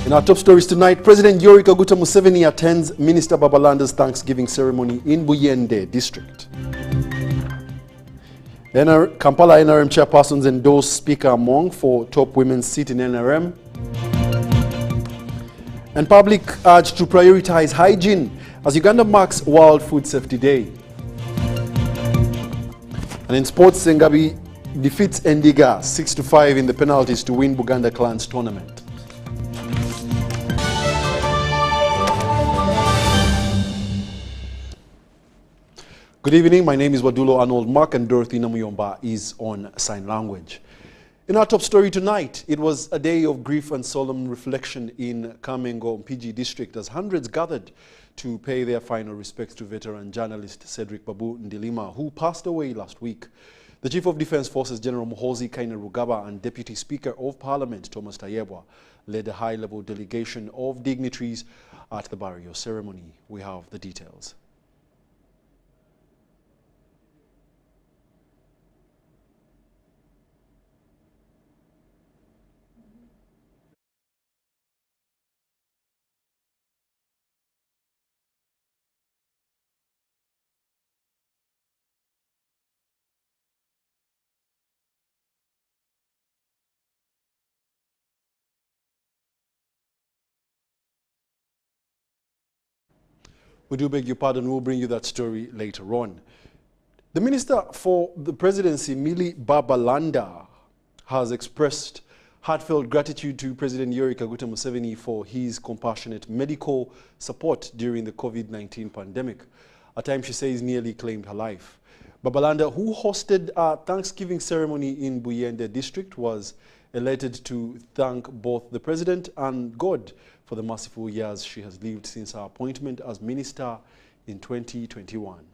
In our top stories tonight, President Yoweri Kaguta Museveni attends Minister Babalanda's Thanksgiving ceremony in Buyende district. Kampala NRM chairpersons endorse Speaker Among for top women's seat in NRM. And public urged to prioritize hygiene as Uganda marks World Food Safety Day. And in sports, Sengabi defeats Endiga 6-5 in the penalties to win Buganda Clans tournament. Good evening, my name is Wadulo. Arnold Mark and Dorothy Namuyomba is on sign language. In our top story tonight, it was a day of grief and solemn reflection in Kamengo, Mpigi district as hundreds gathered to pay their final respects to veteran journalist Cedric Babunda, who passed away last week. The Chief of Defence Forces General Muhoozi Kainerugaba and Deputy Speaker of Parliament Thomas Tayebwa led a high-level delegation of dignitaries at the burial ceremony. We have the details. We do beg your pardon, we'll bring you that story later on. The Minister for the Presidency, Millie Babalanda, has expressed heartfelt gratitude to President Yoweri Kaguta Museveni for his compassionate medical support during the COVID-19 pandemic. A time she says nearly claimed her life. Babalanda, who hosted a Thanksgiving ceremony in Buyende district, was elated to thank both the President and God for the merciful years she has lived since her appointment as Minister in 2021.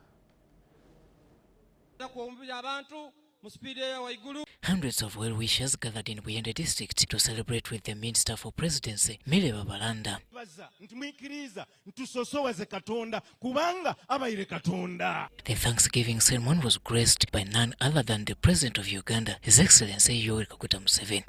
Hundreds of well-wishers gathered in Buyende district to celebrate with the Minister for Presidency, Millie Babalanda. The Thanksgiving sermon was graced by none other than the President of Uganda, His Excellency Yoweri Kaguta Museveni.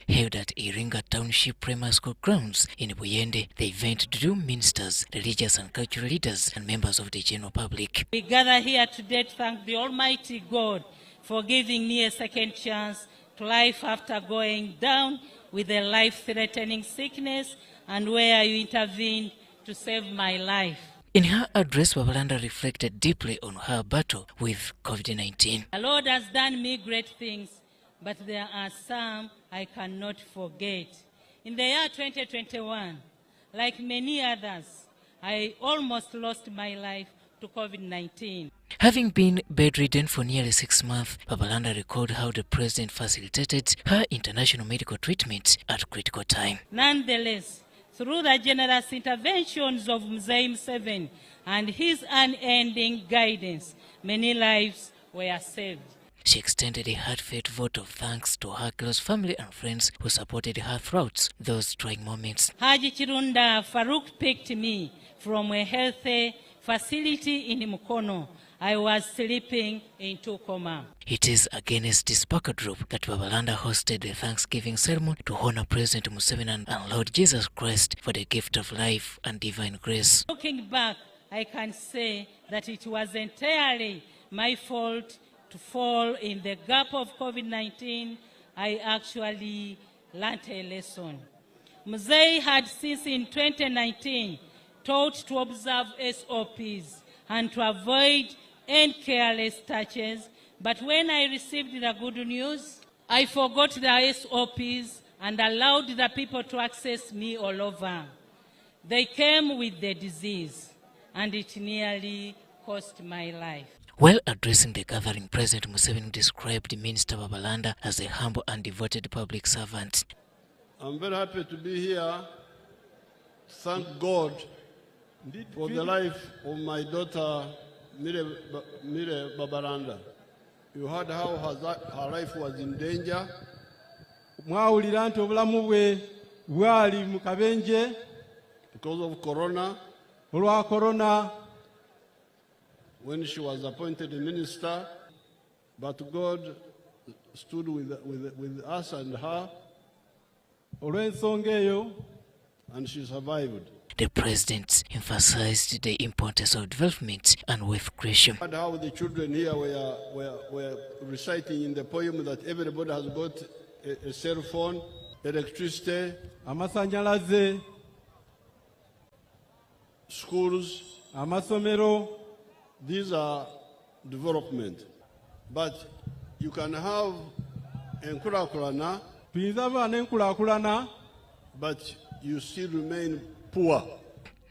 Held at Iringa Township Primary School grounds in Buyende, the event drew ministers, religious and cultural leaders, and members of the general public. We gather here today to thank the Almighty God for giving me a second chance to life after going down with a life-threatening sickness and where you intervened to save my life. In her address, Babalanda reflected deeply on her battle with COVID-19. The Lord has done me great things, but there are some I cannot forget. In the year 2021, like many others, I almost lost my life to COVID-19. Having been bedridden for nearly 6 months, Babalanda recalled how the President facilitated her international medical treatment at critical time. Nonetheless, through the generous interventions of Mzee Museveni and his unending guidance, many lives were saved. She extended a heartfelt vote of thanks to her close family and friends who supported her throughout those trying moments. Haji Chirunda Farouk picked me from a healthy facility in Mukono. I was sleeping into coma. It is against this backdrop that Babalanda hosted the Thanksgiving sermon to honor President Museveni and Lord Jesus Christ for the gift of life and divine grace. Looking back, I can say that it was entirely my fault to fall in the gap of COVID-19. I actually learned a lesson. Mzee had since in 2019 taught to observe SOPs and to avoid any careless touches. But when I received the good news, I forgot the SOPs and allowed the people to access me all over. They came with the disease, and it nearly cost my life. While addressing the gathering, President Museveni described Minister Babalanda as a humble and devoted public servant. I'm very happy to be here. Thank God for the life of my daughter, Millie Babalanda. You heard how her life was in danger. Because of corona. When she was appointed a minister, but God stood with us and her And she survived. The president emphasized the importance of development and wealth creation. And how the children here were reciting in the poem that everybody has got a cell phone, electricity, amasanyalaze, schools, amasomero. These are development. But you can have enkulakulana, but you still remain poor.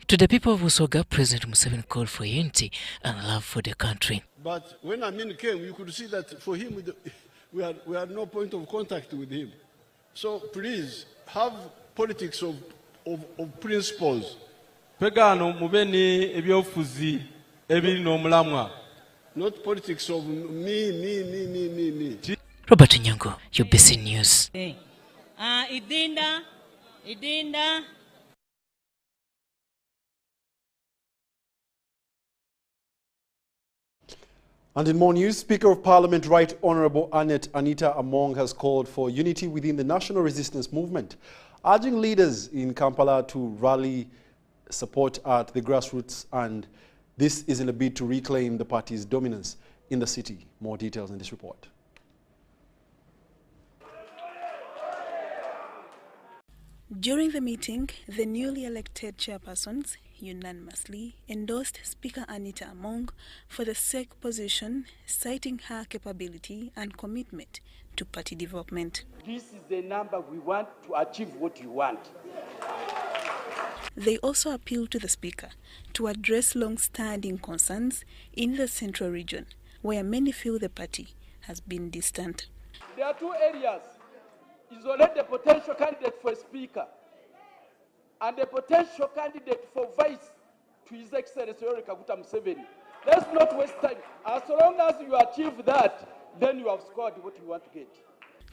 To the people of Usoga, President Museveni called for unity and love for the country. But when Amin came, you could see that for him, we had no point of contact with him. So please, have politics of principles. Pegano mubeni ebyofuzi ebiri n'omulamwa. Not politics of me. Robert Nyango, UBC News. Idinda. And in more news, Speaker of Parliament Right Honourable Anita Among has called for unity within the national resistance movement, urging leaders in Kampala to rally support at the grassroots, and this is in a bid to reclaim the party's dominance in the city. More details in this report. During the meeting, the newly elected chairpersons unanimously endorsed Speaker Anita Among for the SEC position, citing her capability and commitment to party development. This is the number we want to achieve what you want. They also appealed to the Speaker to address long-standing concerns in the central region, where many feel the party has been distant. There are two areas. Is already a potential candidate for Speaker and a potential candidate for Vice to His Excellency Yoweri Kaguta Museveni. Let's not waste time. As long as you achieve that, then you have scored what you want to get.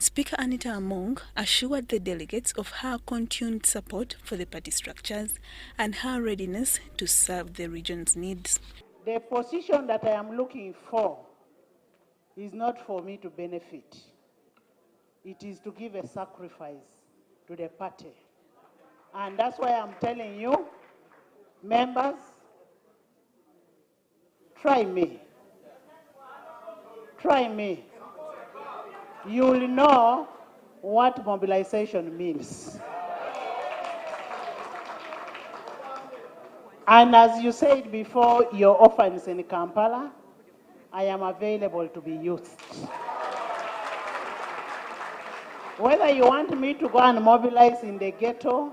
Speaker Anita Among assured the delegates of her continued support for the party structures and her readiness to serve the region's needs. The position that I am looking for is not for me to benefit. It is to give a sacrifice to the party. And that's why I'm telling you, members, try me. Try me. You will know what mobilization means. And as you said before, your orphans in Kampala, I am available to be used. Whether you want me to go and mobilize in the ghetto,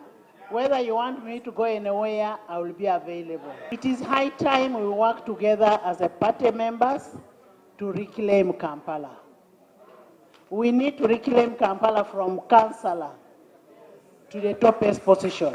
whether you want me to go anywhere, I will be available. It is high time we work together as a party members to reclaim Kampala. We need to reclaim Kampala from councillor to the topest position.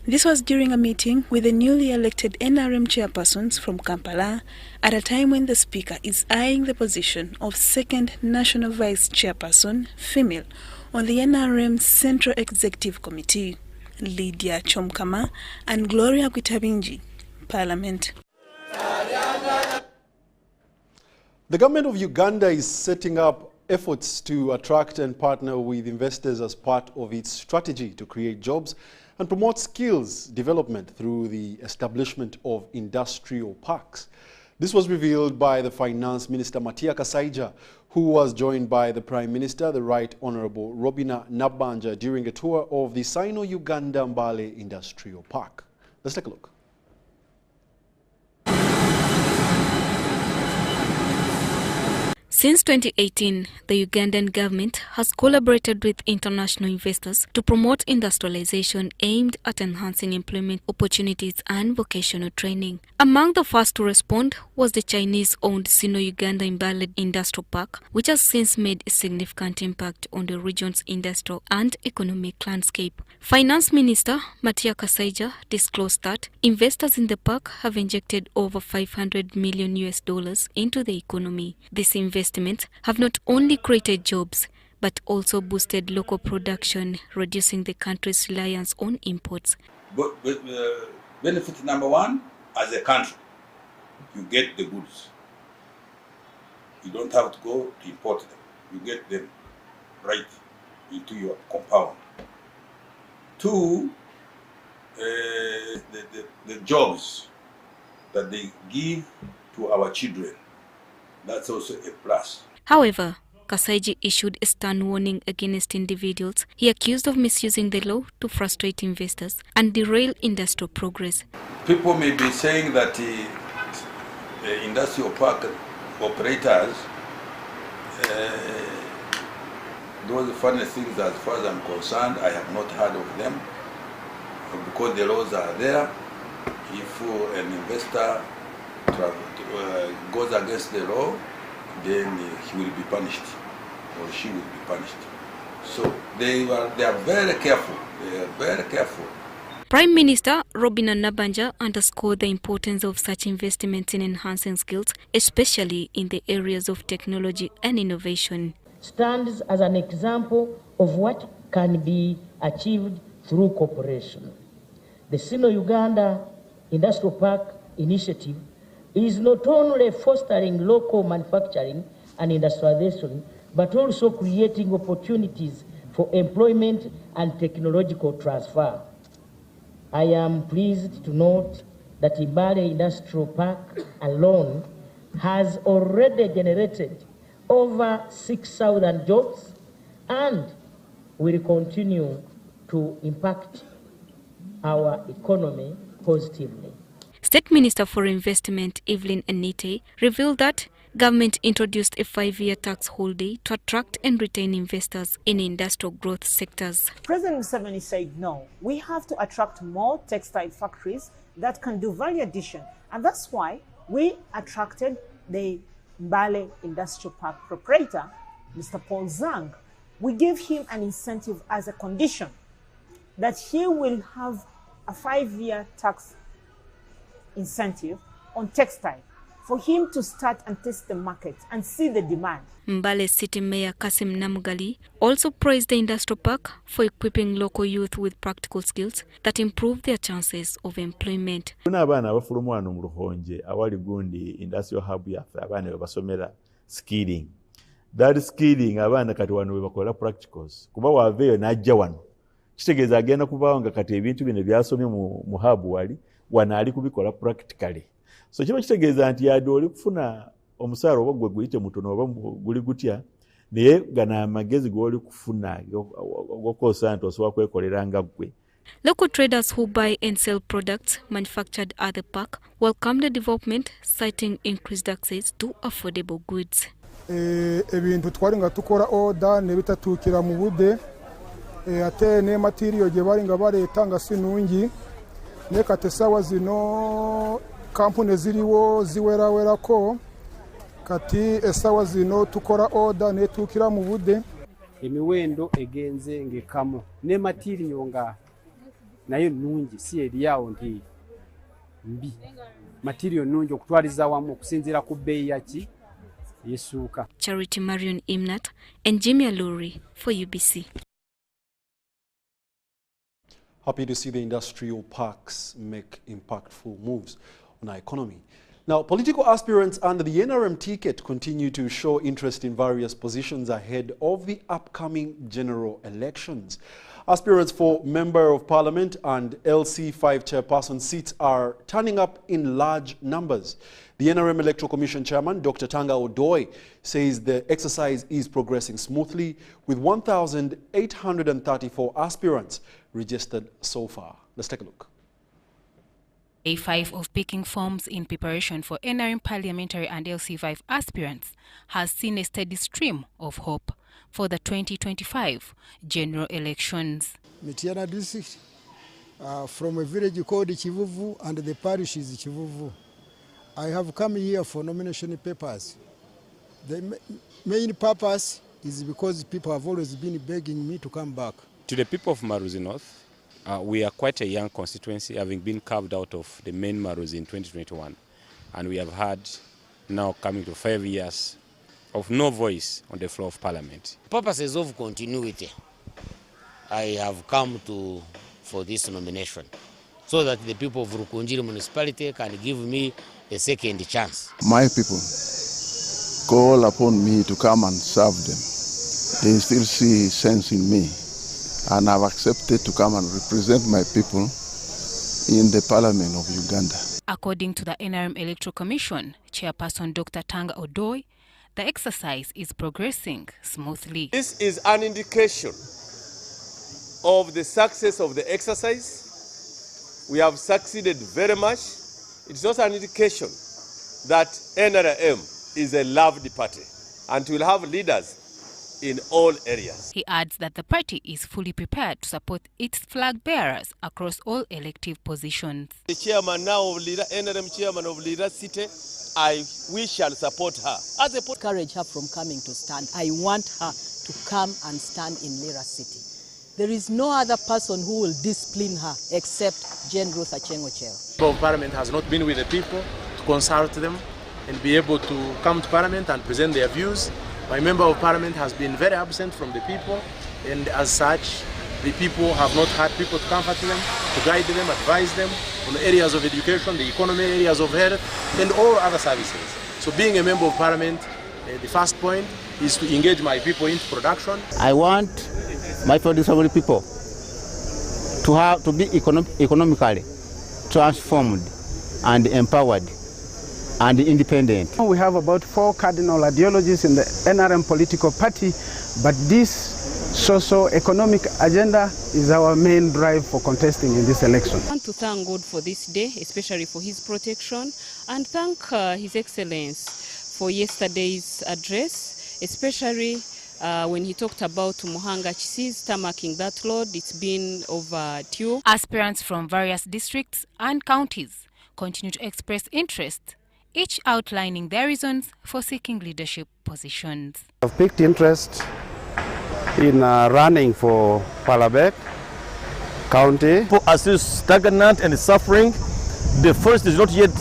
This was during a meeting with the newly elected NRM chairpersons from Kampala at a time when the Speaker is eyeing the position of second National Vice Chairperson, female, on the NRM Central Executive Committee, Lydia Chomkama and Gloria Kwitabinji, Parliament. The government of Uganda is setting up efforts to attract and partner with investors as part of its strategy to create jobs and promote skills development through the establishment of industrial parks. This was revealed by the Finance Minister Matia Kasaija, who was joined by the Prime Minister, the Right Honourable Robina Nabanja, during a tour of the Sino Uganda Mbale Industrial Park. Let's take a look. Since 2018, the Ugandan government has collaborated with international investors to promote industrialization aimed at enhancing employment opportunities and vocational training. Among the first to respond was the Chinese-owned Sino Uganda Mbale Industrial Park, which has since made a significant impact on the region's industrial and economic landscape. Finance Minister Matia Kasaija disclosed that investors in the park have injected over $500 million into the economy. This investments have not only created jobs, but also boosted local production, reducing the country's reliance on imports. But benefit number one, as a country, you get the goods. You don't have to go to import them. You get them right into your compound. Two, the jobs that they give to our children, that's also a plus. However, Kasaiji issued a stern warning against individuals he accused of misusing the law to frustrate investors and derail industrial progress. People may be saying that industrial park operators, those funny things, as far as I'm concerned, I have not heard of them, because the laws are there. If an investor goes against the law, then he will be punished, or she will be punished. So they are very careful. They are very careful. Prime Minister Robina Nabanja underscored the importance of such investments in enhancing skills, especially in the areas of technology and innovation. Stands as an example of what can be achieved through cooperation. The Sino Uganda Industrial Park Initiative is not only fostering local manufacturing and industrialization, but also creating opportunities for employment and technological transfer. I am pleased to note that Mbale Industrial Park alone has already generated over 6,000 jobs and will continue to impact our economy positively. State Minister for Investment Evelyn Anita revealed that government introduced a 5-year tax holiday to attract and retain investors in industrial growth sectors. President Museveni said no, we have to attract more textile factories that can do value addition, and that's why we attracted the Mbale Industrial Park proprietor, Mr. Paul Zhang. We gave him an incentive as a condition that he will have a 5-year tax incentive on textile for him to start and test the market and see the demand. Mbale City Mayor Kasim Namugali also praised the industrial park for equipping local youth with practical skills that improve their chances of employment. Abana abafulumu wano mu Ruhonje awali gundi industrial hub yaffe abaana we basomera skilling. That skilling abaana kati wano we bakola practicals. Kuba waveeyo n'ajja wano kitegeeza agenda kubaawo nga kati ebintu bino byasomye mu hub wali wano ali kubikola practically. So kiba kitegeeza nti yadde oli kufuna omusaala oba gwe guyite mutono oba guli gutya naye gana amagezi g'oli kufuna gokosa nti osobola kwekolera nga gwe. Local traders who buy and sell products manufactured at the park welcome the development, citing increased access to affordable goods. Ebintu twali nga tukola order ne bitatuukira mu budde ate ne material gye bali nga baleeta nga si nungi ne kati essaawa zino kampuni ziriwo ziwerawerako kati essaawa zino tukola order netuukira mu budde. Emiwendo egenze ng'ekamu ne material nga nayo nungi si eriyawo nti mbi. Material nungi okutwaliza wamu okusinziira ku bbeeyi yaki yesuuka. Charity Marion Imnat and Jimmy Aluri for UBC. Happy to see the industrial parks make impactful moves on our economy. Now, political aspirants under the NRM ticket continue to show interest in various positions ahead of the upcoming general elections. Aspirants for Member of Parliament and LC5 chairperson seats are turning up in large numbers. The NRM Electoral Commission Chairman, Dr. Tanga Odoi, says the exercise is progressing smoothly with 1,834 aspirants registered so far. Let's take a look. Day 5 of picking forms in preparation for NRM parliamentary and LC5 aspirants has seen a steady stream of hope for the 2025 general elections. Mitiana district from a village called Chivuvu and the parish is Chivuvu. I have come here for nomination papers. The main purpose is because people have always been begging me to come back. To the people of Maruzi North, we are quite a young constituency, having been carved out of the main Maruzi in 2021. And we have had now coming to 5 years of no voice on the floor of Parliament. Purposes of continuity, I have come for this nomination so that the people of Rukunjiri municipality can give me a second chance. My people call upon me to come and serve them. they still see sense in me. And I've accepted to come and represent my people in the Parliament of Uganda. According to the NRM Electoral Commission, Chairperson Dr. Tanga Odoi, the exercise is progressing smoothly. This is an indication of the success of the exercise. We have succeeded very much. It's also an indication that NRM is a loved party and will have leaders in all areas. He adds that the party is fully prepared to support its flag bearers across all elective positions. The chairman now of Leader, NRM chairman of Leader City, we shall support her. As a discourage her from coming to stand. I want her to come and stand in Lira City. There is no other person who will discipline her except Jane Ruth Achengo-Chero. The Parliament has not been with the people to consult them and be able to come to Parliament and present their views. My member of Parliament has been very absent from the people, and as such, the people have not had people to comfort them, to guide them, advise them on the areas of education, the economy, areas of health, and all other services. So being a member of Parliament, the first point is to engage my people into production. I want my fellow disabled people to be economically transformed and empowered and independent. We have about 4 cardinal ideologies in the NRM political party, but this socio-economic agenda is our main drive for contesting in this election. I want to thank God for this day, especially for his protection, and thank His Excellence for yesterday's address, especially when he talked about Muhanga Chisi's tarmacking that road. It's been overdue. Aspirants from various districts and counties continue to express interest, each outlining their reasons for seeking leadership positions. I've picked interest in running for Palabek County. People are still stagnant and suffering. The forest is not yet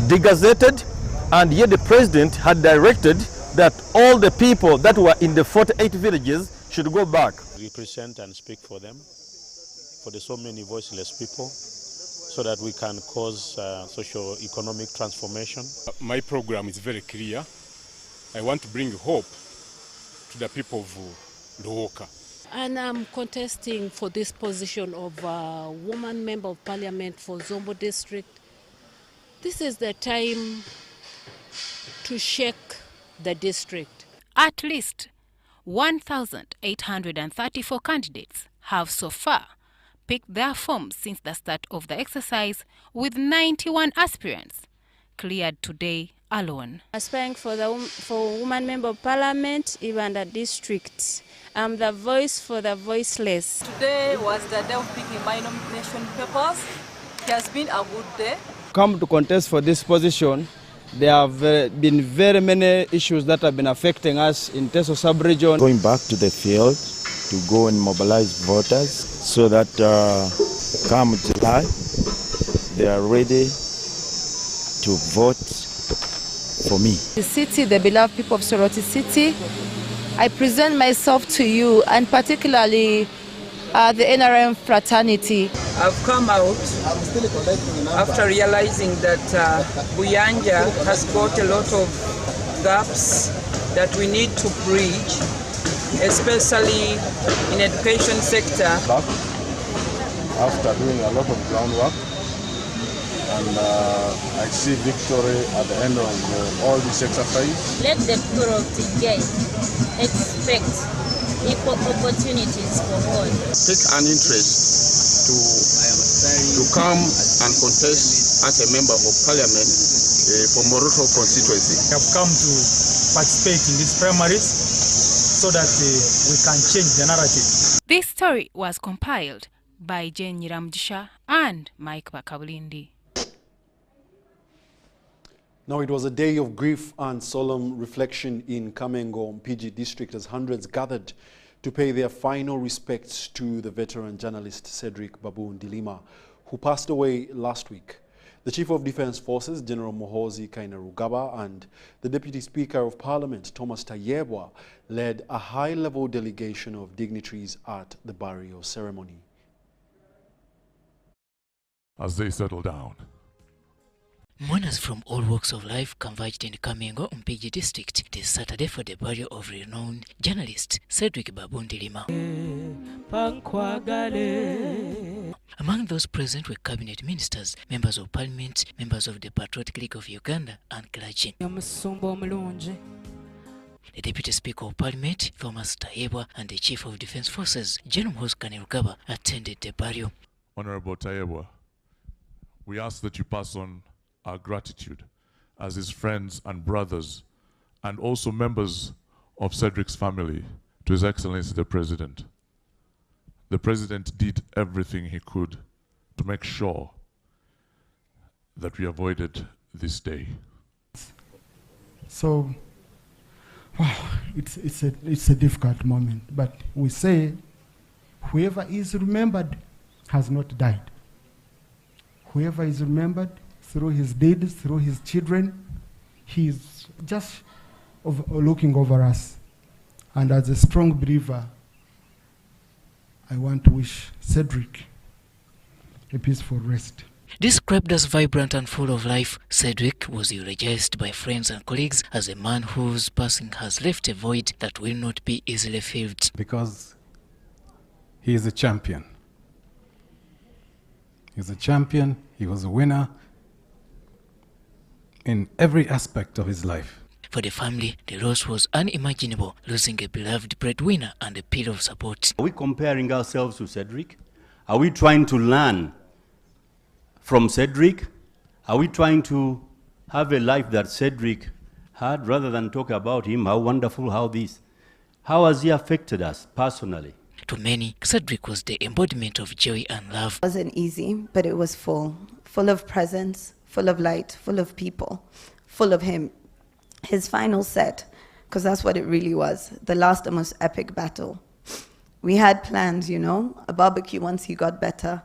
degazetted, and yet the president had directed that all the people that were in the 48 villages should go back. Represent and speak for them, for the so many voiceless people, so that we can cause socio-economic transformation. My program is very clear. I want to bring hope to the people of Luoka. And I'm contesting for this position of woman member of parliament for Zombo district. This is the time to shake the district. At least 1,834 candidates have so far picked their forms since the start of the exercise, with 91 aspirants cleared today alone. Aspiring for woman member of parliament, Uganda district. I'm the voice for the voiceless. Today was the day of picking my nomination papers. It has been a good day. Come to contest for this position. There have been very many issues that have been affecting us in Teso sub-region. Going back to the field to go and mobilize voters so that come July, they are ready to vote for me. The city, the beloved people of Soroti City, I present myself to you, and particularly the NRM fraternity. I've come out after realizing that Buyanja has got a lot of gaps that we need to bridge, especially in education sector. After doing a lot of groundwork, and I see victory at the end of all this exercise. Let the people of TJ expect equal opportunities for all. Take an interest to come and contest as a member of parliament for Moroto constituency. I have come to participate in these primaries so that we can change the narrative. This story was compiled by Jane Nyiramjisha and Mike Bakabulindi. Now, it was a day of grief and solemn reflection in Kamengo, PG district, as hundreds gathered to pay their final respects to the veteran journalist Cedric Babunda, who passed away last week. The Chief of Defense Forces, General Muhoozi Kainerugaba, and the Deputy Speaker of Parliament, Thomas Tayebwa, led a high-level delegation of dignitaries at the burial ceremony. As they settle down, Mourners from all walks of life converged in Kamengo, Mpigi district this Saturday for the burial of renowned journalist Cedric Babunda. Among those present were cabinet ministers, members of parliament, members of the Patriotic League of Uganda, and clergy. The Deputy Speaker of Parliament, Thomas Tayebwa, and the Chief of Defence Forces, General Kanirugaba, attended the burial. Honorable Tayebwa, we ask that you pass on our gratitude as his friends and brothers, and also members of Cedric's family, to His Excellency the President. The President did everything he could to make sure that we avoided this day. So, wow, it's a difficult moment, but we say whoever is remembered has not died. Whoever is remembered through his deeds, through his children, he is just looking over us. And as a strong believer, I want to wish Cedric a peaceful rest. Described as vibrant and full of life, Cedric was eulogized by friends and colleagues as a man whose passing has left a void that will not be easily filled. Because he is a champion. He's a champion, he was a winner in every aspect of his life. For the family, the loss was unimaginable, losing a beloved breadwinner and a pillar of support. Are we comparing ourselves to Cedric? Are we trying to learn from Cedric? Are we trying to have a life that Cedric had rather than talk about him, how wonderful, how this? How has he affected us personally? To many, Cedric was the embodiment of joy and love. It wasn't easy, but it was full of presence, full of light, full of people, full of him. His final set, because that's what it really was, the last and most epic battle. We had plans, you know, a barbecue once he got better.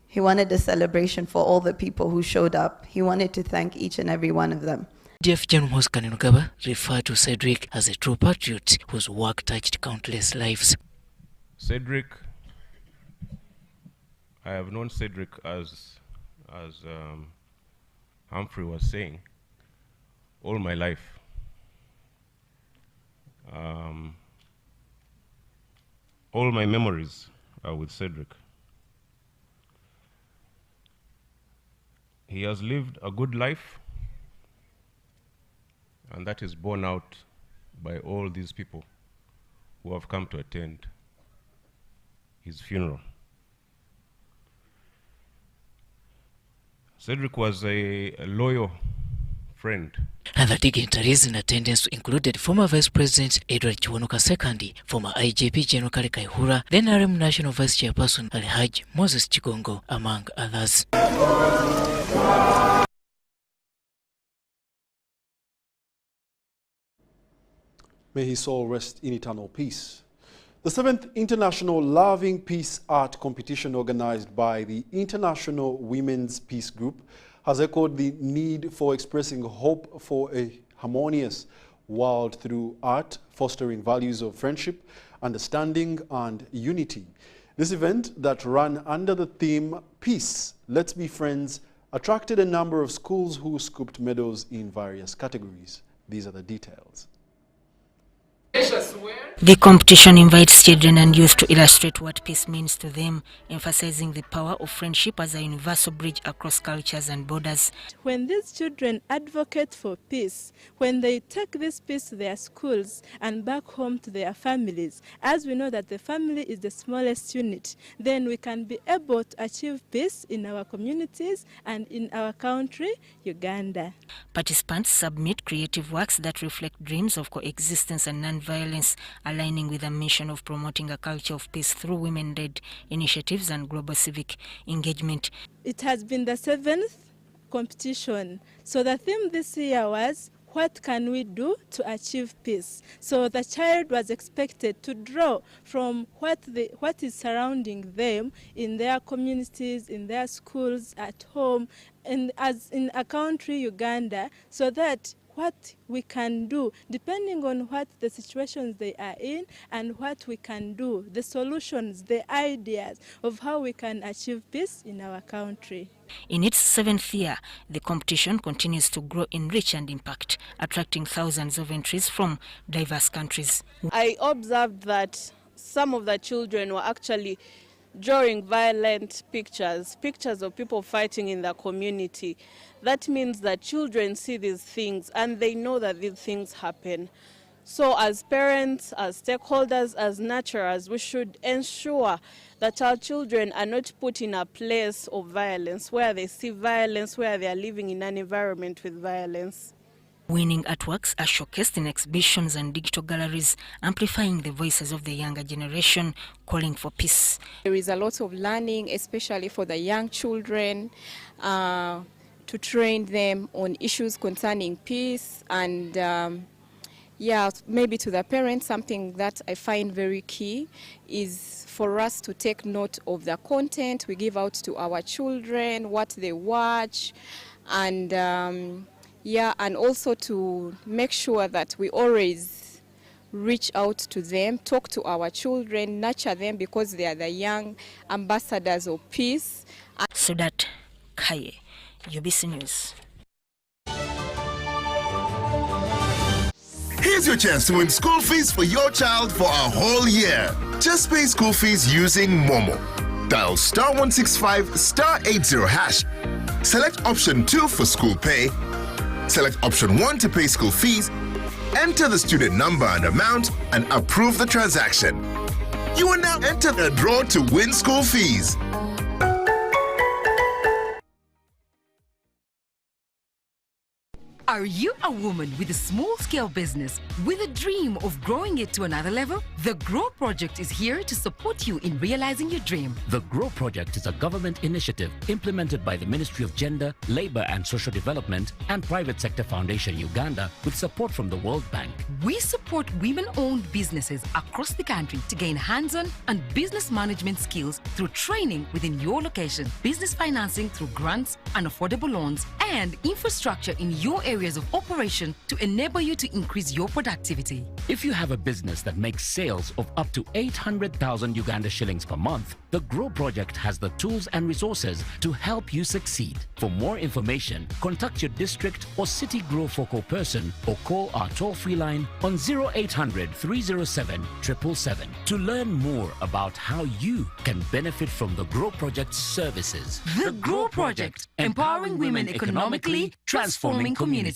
He wanted a celebration for all the people who showed up. He wanted to thank each and every one of them. DF General Kanirugaba referred to Cedric as a true patriot whose work touched countless lives. Cedric, I have known Cedric as Humphrey was saying, all my life. All my memories are with Cedric. He has lived a good life, and that is borne out by all these people who have come to attend his funeral. Cedric was a loyal friend. Other dignitaries in attendance included former Vice President Edward Chiwanuka II, former IGP General Kale Kaihura, then NRM National Vice Chairperson Alhaj Moses Chigongo, among others. May his soul rest in eternal peace. The 7th International Loving Peace Art Competition, organized by the International Women's Peace Group, has echoed the need for expressing hope for a harmonious world through art, fostering values of friendship, understanding, and unity. This event, that ran under the theme Peace, Let's Be Friends, attracted a number of schools who scooped medals in various categories. These are the details. The competition invites children and youth to illustrate what peace means to them, emphasizing the power of friendship as a universal bridge across cultures and borders. When these children advocate for peace, when they take this peace to their schools and back home to their families, as we know that the family is the smallest unit, then we can be able to achieve peace in our communities and in our country, Uganda. Participants submit creative works that reflect dreams of coexistence and non-violence, aligning with the mission of promoting a culture of peace through women-led initiatives and global civic engagement. It has been the 7th competition. So the theme this year was, what can we do to achieve peace? So the child was expected to draw from what is surrounding them in their communities, in their schools, at home, and as in a country, Uganda, so that what we can do, depending on what the situations they are in and what we can do, the solutions, the ideas of how we can achieve peace in our country. In its 7th year, the competition continues to grow in reach and impact, attracting thousands of entries from diverse countries. I observed that some of the children were actually drawing violent pictures of people fighting in the community. That means that children see these things and they know that these things happen. So as parents, as stakeholders, as nurturers, we should ensure that our children are not put in a place of violence, where they see violence, where they are living in an environment with violence. Winning artworks are showcased in exhibitions and digital galleries, amplifying the voices of the younger generation, calling for peace. There is a lot of learning, especially for the young children, to train them on issues concerning peace and maybe to the parents, something that I find very key is for us to take note of the content we give out to our children, what they watch, and and also to make sure that we always reach out to them, talk to our children, nurture them, because they are the young ambassadors of peace. Sudat Kaye, UBC News. Here's your chance to win school fees for your child for a whole year. Just pay school fees using Momo. Dial *165 *80 hash. Select option 2 for school pay. Select option 1 to pay school fees. Enter the student number and amount and approve the transaction. You will now enter the draw to win school fees. Are you a woman with a small-scale business with a dream of growing it to another level? The GROW Project is here to support you in realizing your dream. The GROW Project is a government initiative implemented by the Ministry of Gender, Labor and Social Development and Private Sector Foundation Uganda with support from the World Bank. We support women-owned businesses across the country to gain hands-on and business management skills through training within your location, business financing through grants and affordable loans, and infrastructure in your area of operation to enable you to increase your productivity. If you have a business that makes sales of up to 800,000 Uganda shillings per month, the GROW Project has the tools and resources to help you succeed. For more information, contact your district or city GROW focal person or call our toll-free line on 0800 307 777 to learn more about how you can benefit from the GROW Project's services. The GROW Project, empowering women economically, transforming communities.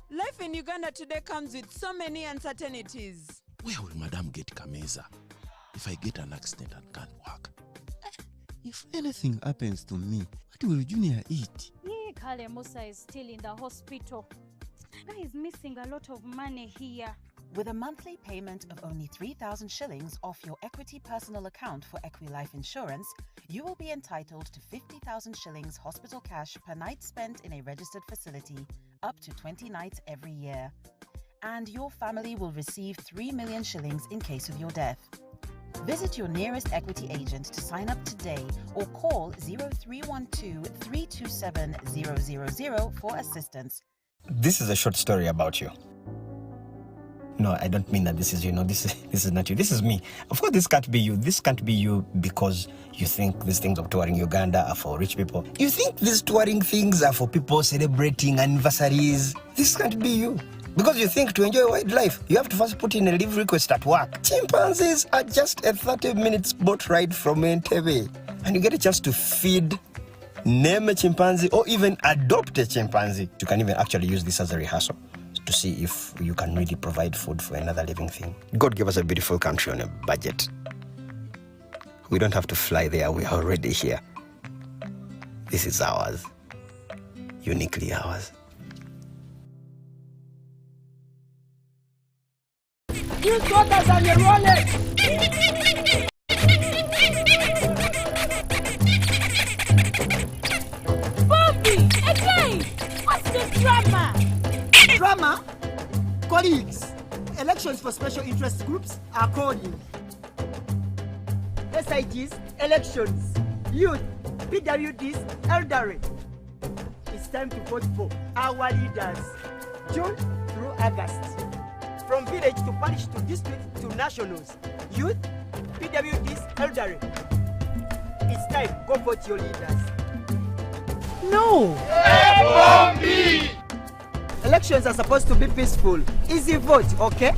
Life in Uganda today comes with so many uncertainties. Where will Madam get Kameza if I get an accident and can't work? If anything happens to me, what will Junior eat? Kale Musa is still in the hospital. Guy is missing a lot of money here. With a monthly payment of only 3,000 shillings off your Equity personal account for Equi-Life Insurance, you will be entitled to 50,000 shillings hospital cash per night spent in a registered facility, up to 20 nights every year. And your family will receive 3 million shillings in case of your death. Visit your nearest Equity agent to sign up today or call 0312 327 000 for assistance. This is a short story about you. No, I don't mean that this is you. No, this is not you. This is me. Of course, this can't be you. This can't be you because you think these things of touring Uganda are for rich people. You think these touring things are for people celebrating anniversaries. This can't be you. Because you think to enjoy wildlife, you have to first put in a leave request at work. Chimpanzees are just a 30-minute boat ride from Entebbe. And you get a chance to feed, name a chimpanzee, or even adopt a chimpanzee. You can even actually use this as a rehearsal to see if you can really provide food for another living thing. God gave us a beautiful country on a budget. We don't have to fly there, we are already here. This is ours, uniquely ours. You got us on your wallet! Bobby, again! What's the drama? Drama? Colleagues, elections for special interest groups are calling. SIGs, elections, youth, PWDs, elderly. time to vote for our leaders. June through August. From village to parish to district to nationals. Youth, PWDs, elderly. It's time, go vote your leaders. No! F-O-B! Elections are supposed to be peaceful. Easy vote, okay?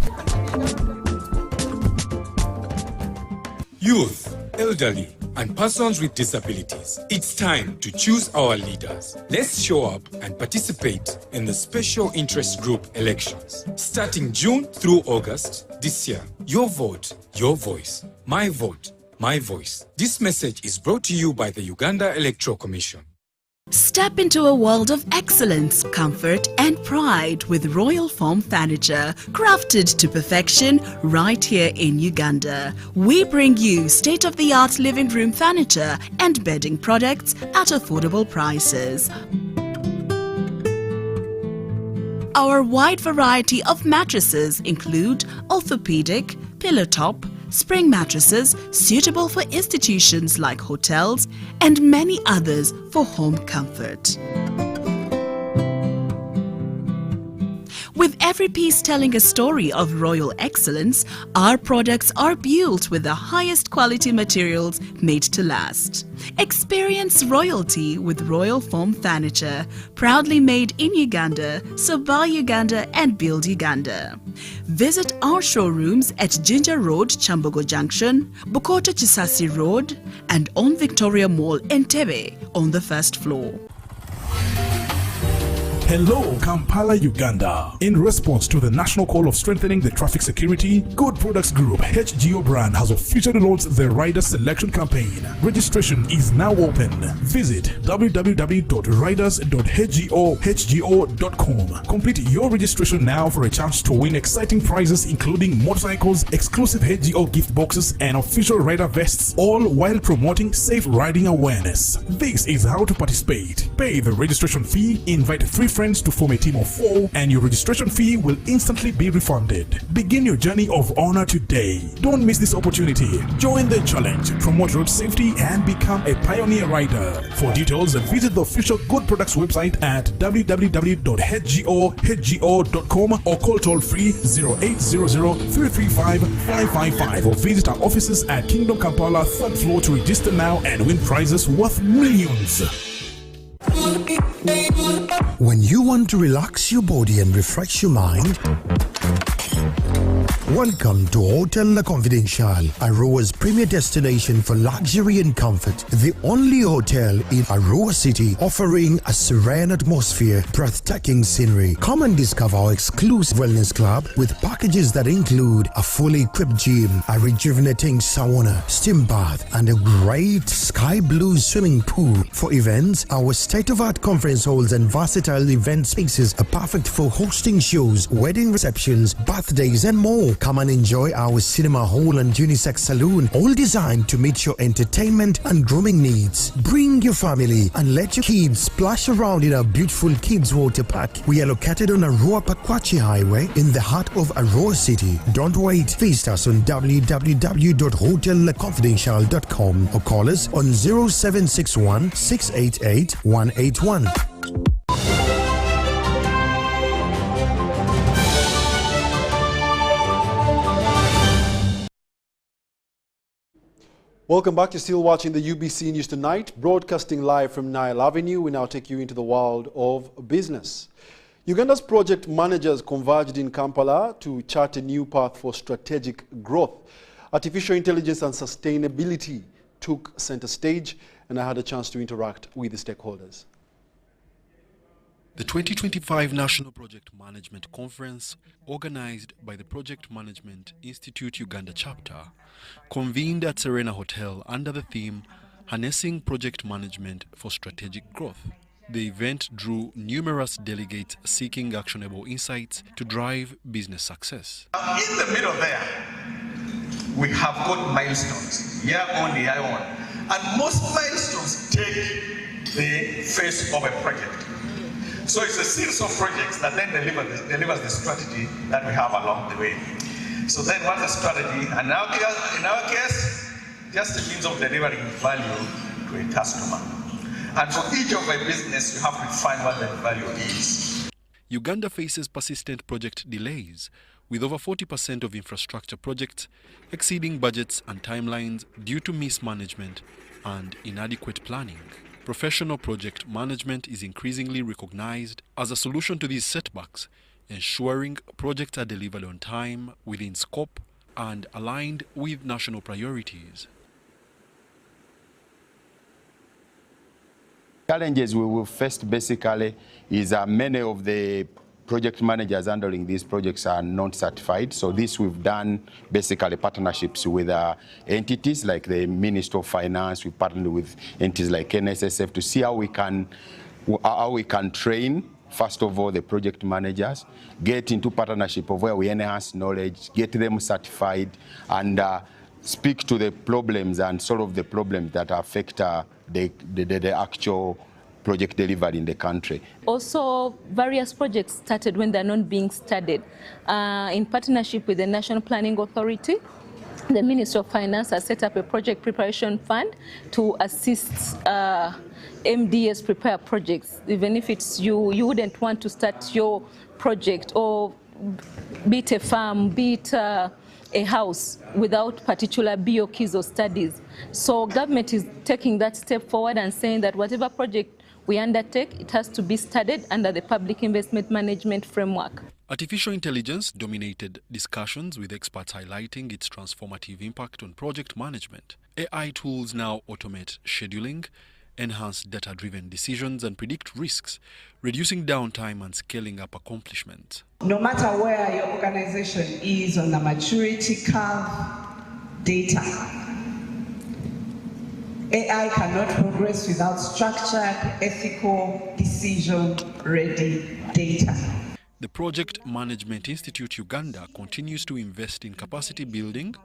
Youth, elderly, and persons with disabilities. It's time to choose our leaders. Let's show up and participate in the special interest group elections. Starting June through August this year. Your vote, your voice. My vote, my voice. This message is brought to you by the Uganda Electoral Commission. Step into a world of excellence, comfort and pride with Royal Foam Furniture, crafted to perfection right here in Uganda. We bring you state-of-the-art living room furniture and bedding products at affordable prices. Our wide variety of mattresses include orthopedic, pillow top, spring mattresses suitable for institutions like hotels, and many others for home comfort. With every piece telling a story of royal excellence, our products are built with the highest quality materials made to last. Experience royalty with Royal Foam Furniture, proudly made in Uganda, so buy Uganda and build Uganda. Visit our showrooms at Ginger Road, Chambogo Junction, Bukota Chisasi Road, and on Victoria Mall, Entebbe, on the first floor. Hello, Kampala, Uganda. In response to the national call of strengthening the traffic security, Good Products Group HGO brand has officially launched the Rider Selection Campaign. Registration is now open. Visit www.riders.hgo.com. Complete your registration now for a chance to win exciting prizes including motorcycles, exclusive HGO gift boxes, and official rider vests, all while promoting safe riding awareness. This is how to participate. Pay the registration fee, invite 3 friends to form a team of 4, and your registration fee will instantly be refunded. Begin your journey of honor today. Don't miss this opportunity. Join the challenge, promote road safety, and become a pioneer rider. For details, visit the official Good Products website at www.hgo.com or call toll-free 0800-335-555 or visit our offices at Kingdom Kampala, 3rd floor to register now and win prizes worth millions. When you want to relax your body and refresh your mind, welcome to Hotel La Confidential, Aroa's premier destination for luxury and comfort. The only hotel in Aroa City offering a serene atmosphere, breathtaking scenery. Come and discover our exclusive wellness club with packages that include a fully equipped gym, a rejuvenating sauna, steam bath, and a great sky blue swimming pool. For events, our state-of-art conference halls and versatile event spaces are perfect for hosting shows, wedding receptions, birthdays, and more. Come and enjoy our cinema hall and unisex saloon, all designed to meet your entertainment and grooming needs. Bring your family and let your kids splash around in our beautiful kids water park. We are located on Aroa Pakwachi Highway in the heart of Aroa City. Don't wait. Visit us on www.hotelconfidential.com or call us on 0761 688 181. Welcome back. You're still watching the UBC News Tonight, broadcasting live from Nile Avenue. We now take you into the world of business. Uganda's project managers converged in Kampala to chart a new path for strategic growth. Artificial intelligence and sustainability took center stage, and I had a chance to interact with the stakeholders. The 2025 National Project Management Conference, organized by the Project Management Institute Uganda chapter, convened at Serena Hotel under the theme Harnessing Project Management for Strategic Growth. The event drew numerous delegates seeking actionable insights to drive business success. In the middle there, we have got milestones, year on, and most milestones take the face of a project. So it's a series of projects that then delivers the strategy that we have along the way. So then what's the strategy? And in our case, just a means of delivering value to a customer. And for each of a business, you have to find what that value is. Uganda faces persistent project delays, with over 40% of infrastructure projects exceeding budgets and timelines due to mismanagement and inadequate planning. Professional project management is increasingly recognized as a solution to these setbacks, ensuring projects are delivered on time, within scope, and aligned with national priorities. Challenges we will face basically is many of the project managers handling these projects are not certified. So this we've done basically partnerships with entities like the Ministry of Finance. We partnered with entities like NSSF to see how we can train, first of all, the project managers, get into partnership of where we enhance knowledge, get them certified, and speak to the problems and solve the problems that affect the actual project delivered in the country. Also, various projects started when they're not being studied. In partnership with the National Planning Authority, the Ministry of Finance has set up a project preparation fund to assist MDS prepare projects. Even if it's you wouldn't want to start your project, or be it a farm, be it a house, without particular BOKs or studies. So government is taking that step forward and saying that whatever project we undertake, it has to be studied under the public investment management framework. Artificial intelligence dominated discussions, with experts highlighting its transformative impact on project management. AI tools now automate scheduling, enhance data-driven decisions, and predict risks, reducing downtime and scaling up accomplishments. No matter where your organization is on the maturity curve, data. AI cannot progress without structured, ethical, decision-ready data. The Project Management Institute Uganda continues to invest in capacity building,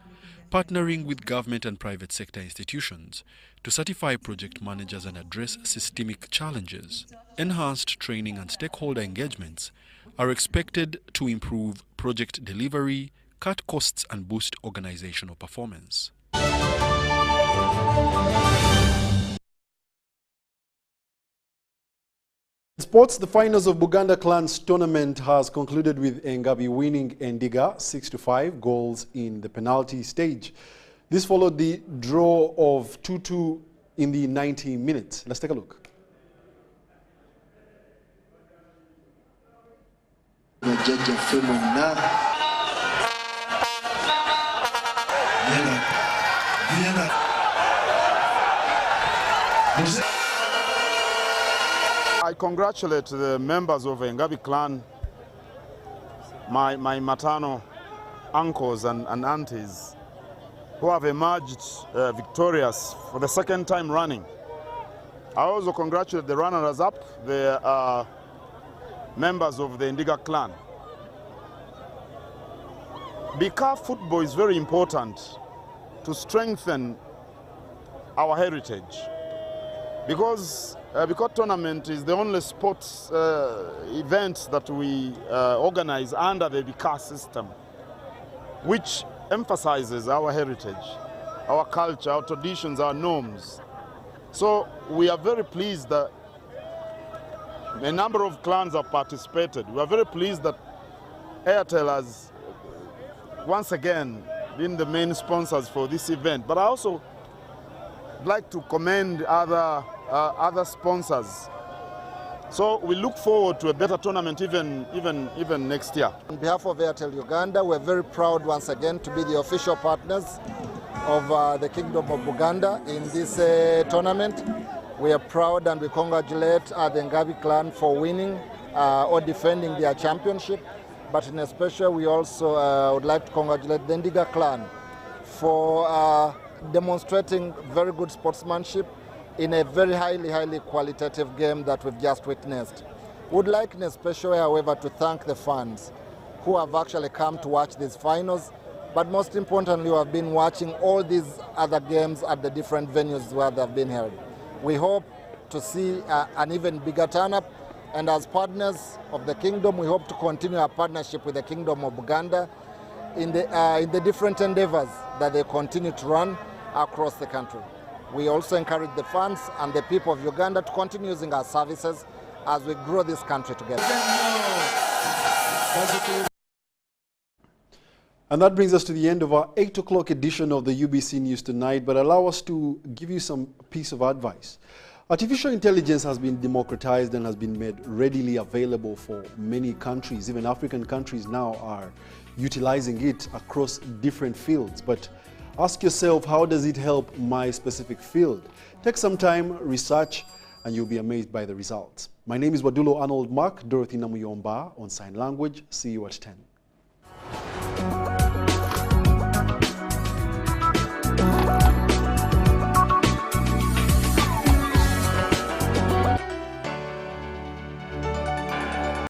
partnering with government and private sector institutions to certify project managers and address systemic challenges. Enhanced training and stakeholder engagements are expected to improve project delivery, cut costs, and boost organizational performance. In sports, the finals of Buganda Clans tournament has concluded with Engabi winning Endiga 6-5 goals in the penalty stage. This followed the draw of 2-2 in the 90 minutes. Let's take a look. I congratulate the members of Engabi clan, my maternal uncles and aunties, who have emerged victorious for the second time running. I also congratulate the runners-up, the members of the Endiga clan. Because football is very important to strengthen our heritage. Because tournament is the only sports event that we organize under the Bika system, which emphasizes our heritage, our culture, our traditions, our norms. So we are very pleased that a number of clans have participated. We are very pleased that Airtel has once again been the main sponsors for this event. But I also like to commend other sponsors. So we look forward to a better tournament even next year. On behalf of Airtel Uganda, we're very proud once again to be the official partners of the Kingdom of Buganda in this tournament. We are proud and we congratulate the Engabi clan for winning or defending their championship. But in especial, we also would like to congratulate the Endiga clan for demonstrating very good sportsmanship in a very highly qualitative game that we've just witnessed. Would like in a special way, however, to thank the fans who have actually come to watch these finals, but most importantly, who have been watching all these other games at the different venues where they've been held. We hope to see an even bigger turn-up, and as partners of the Kingdom, we hope to continue our partnership with the Kingdom of Uganda in the different endeavors that they continue to run across the country. We also encourage the funds and the people of Uganda to continue using our services as we grow this country together. And that brings us to the end of our 8 o'clock edition of the UBC News Tonight, but allow us to give you some piece of advice. Artificial intelligence has been democratized and has been made readily available for many countries. Even African countries now are utilizing it across different fields. But ask yourself, how does it help my specific field? Take some time, research, and you'll be amazed by the results. My name is Wadulo Arnold Mark, Dorothy Namuyomba on Sign Language. See you at 10.